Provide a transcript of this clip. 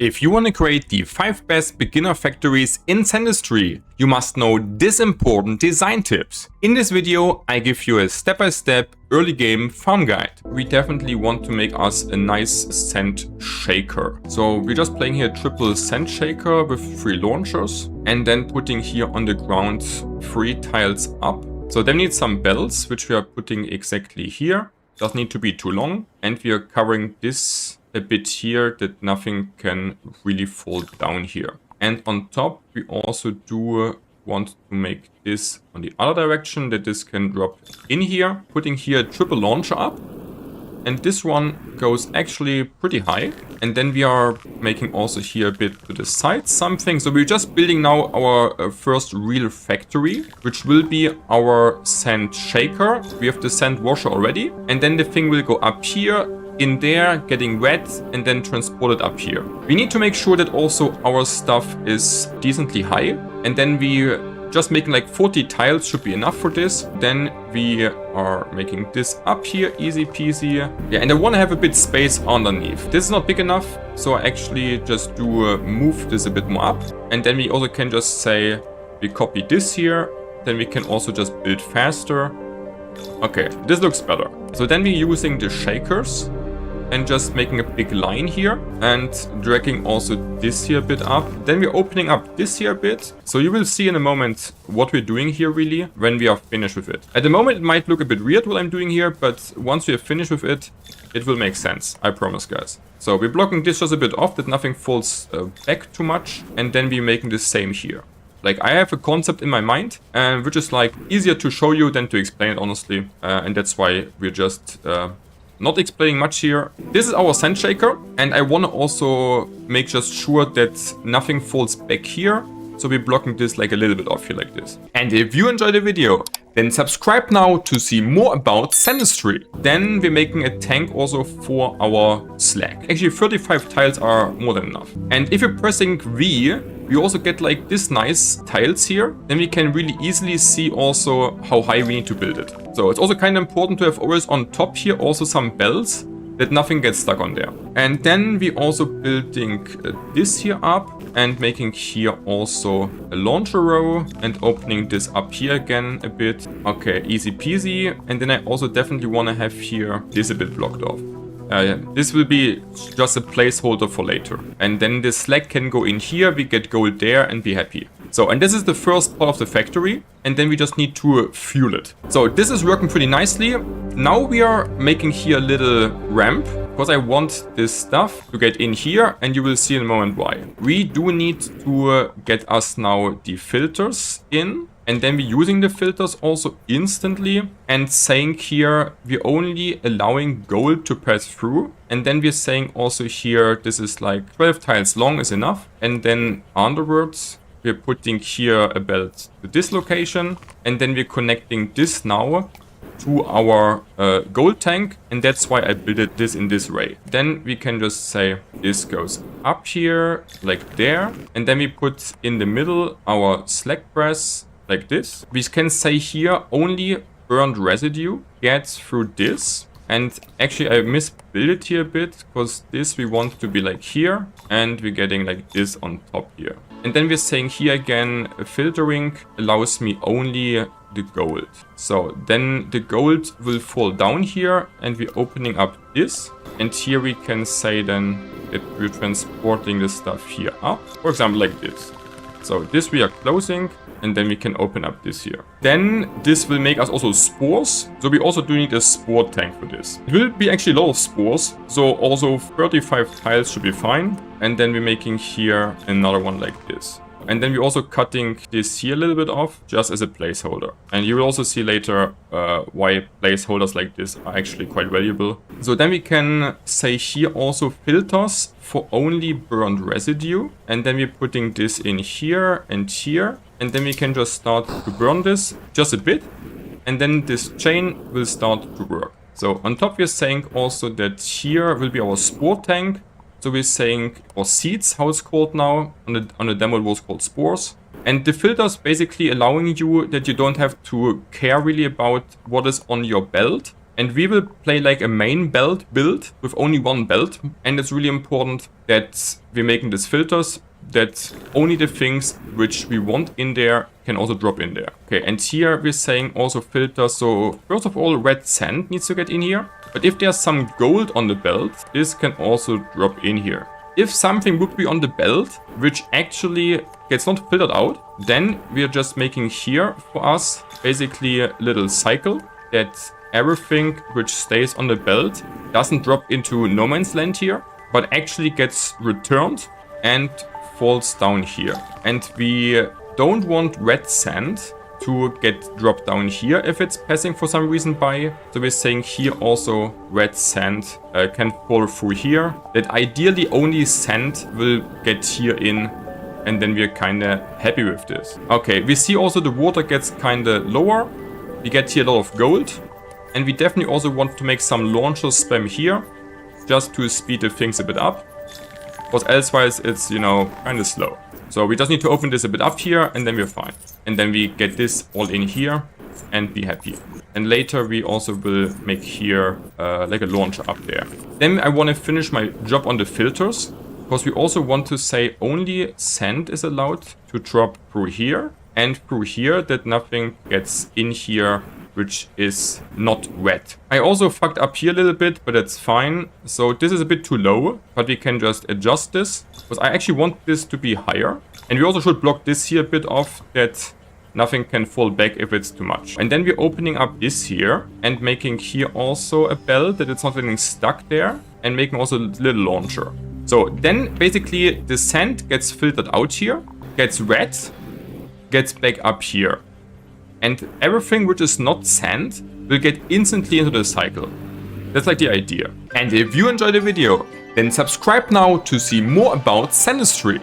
If you want to create the 5 best beginner factories in Sandustry, you must know this important design tips. In this video, I give you a step-by-step early game farm guide. We definitely want to make us a nice sand shaker. So we're just playing here triple sand shaker with 3 launchers and then putting here on the ground 3 tiles up. So then we need some bells, which we are putting exactly here. Doesn't need to be too long. And we are covering this a bit here that nothing can really fall down here. And on top, we also do want to make this on the other direction, that this can drop in here, putting here a triple launcher up. And this one goes actually pretty high. And then we are making also here a bit to the side something. So we're just building now our first real factory, which will be our sand shaker. We have the sand washer already. And then the thing will go up here, in there, getting wet, and then transported up here. We need to make sure that also our stuff is decently high. And then we just making like 40 tiles should be enough for this. Then we are making this up here, easy peasy. Yeah, and I want to have a bit space underneath. This is not big enough, so I actually just do move this a bit more up. And then we also can just say, we copy this here. Then we can also just build faster. Okay, this looks better. So then we're using the shakers and just making a big line here and dragging also this here a bit up. Then we're opening up this here a bit. So you will see in a moment what we're doing here really when we are finished with it. At the moment it might look a bit weird what I'm doing here, but once we are finished with it, it will make sense. I promise, guys. So we're blocking this just a bit off that nothing falls back too much. And then we're making the same here. Like, I have a concept in my mind, which is like easier to show you than to explain it, honestly. And that's why we're just not explaining much here. This is our sand shaker, and I want to also make just sure that nothing falls back here. So we're blocking this like a little bit off here like this. And if you enjoyed the video, then subscribe now to see more about Sandustry. Then we're making a tank also for our slag. Actually 35 tiles are more than enough. And if you're pressing V, we also get like this nice tiles here. Then we can really easily see also how high we need to build it. So it's also kind of important to have always on top here also some bells, that nothing gets stuck on there. And then we also building this here up and making here also a launcher row and opening this up here again a bit. Okay, easy peasy. And then I also definitely want to have here this a bit blocked off. This will be just a placeholder for later. And then the slag can go in here, we get gold there and be happy. So, and this is the first part of the factory, and then we just need to fuel it. So this is working pretty nicely. Now we are making here a little ramp, because I want this stuff to get in here, and you will see in a moment why. We do need to get us now the filters in. And then we're using the filters also instantly and saying here we're only allowing gold to pass through. And then we're saying also here this is like 12 tiles long is enough. And then afterwards we're putting here a belt to this location. And then we're connecting this now to our gold tank. And that's why I built this in this way. Then we can just say this goes up here like there. And then we put in the middle our slag press. Like this. We can say here only burned residue gets through this. And actually I misbuilt it here a bit, because this we want to be like here and we're getting like this on top here. And then we're saying here again filtering allows me only the gold. So then the gold will fall down here and we're opening up this. And here we can say then that we're transporting the stuff here up. For example like this. So this we are closing. And then we can open up this here. Then this will make us also spores. So we also do need a spore tank for this. It will be actually a lot of spores. So also 35 tiles should be fine. And then we're making here another one like this. And then we're also cutting this here a little bit off just as a placeholder. And you will also see later why placeholders like this are actually quite valuable. So then we can say here also filters for only burned residue. And then we're putting this in here and here. And then we can just start to burn this just a bit. And then this chain will start to work. So on top we're saying also that here will be our spore tank. So we're saying, or seeds, how it's called now. On the demo it was called spores. And the filters basically allowing you that you don't have to care really about what is on your belt. And we will play like a main belt build with only one belt. And it's really important that we're making these filters, that only the things which we want in there can also drop in there. Okay, and here we're saying also filter. So first of all, red sand needs to get in here. But if there's some gold on the belt, this can also drop in here. If something would be on the belt, which actually gets not filtered out, then we are just making here for us basically a little cycle that everything which stays on the belt doesn't drop into no man's land here, but actually gets returned and falls down here. And we don't want red sand to get dropped down here if it's passing for some reason by. So we're saying here also red sand can fall through here. That ideally only sand will get here in, and then we're kind of happy with this. Okay, we see also the water gets kind of lower. We get here a lot of gold. And we definitely also want to make some launcher spam here, just to speed the things a bit up. Because elsewise it's, you know, kind of slow. So we just need to open this a bit up here, and then we're fine. And then we get this all in here and be happy. And later we also will make here like a launcher up there. Then I want to finish my job on the filters, because we also want to say only sand is allowed to drop through here and through here, that nothing gets in here which is not wet. I also fucked up here a little bit, but that's fine. So this is a bit too low, but we can just adjust this, because I actually want this to be higher. And we also should block this here a bit off, that nothing can fall back if it's too much. And then we're opening up this here and making here also a belt that it's not getting stuck there, and making also a little launcher. So then basically the sand gets filtered out here, gets wet, gets back up here. And everything which is not sand will get instantly into the cycle. That's like the idea. And if you enjoyed the video, then subscribe now to see more about Sandustry.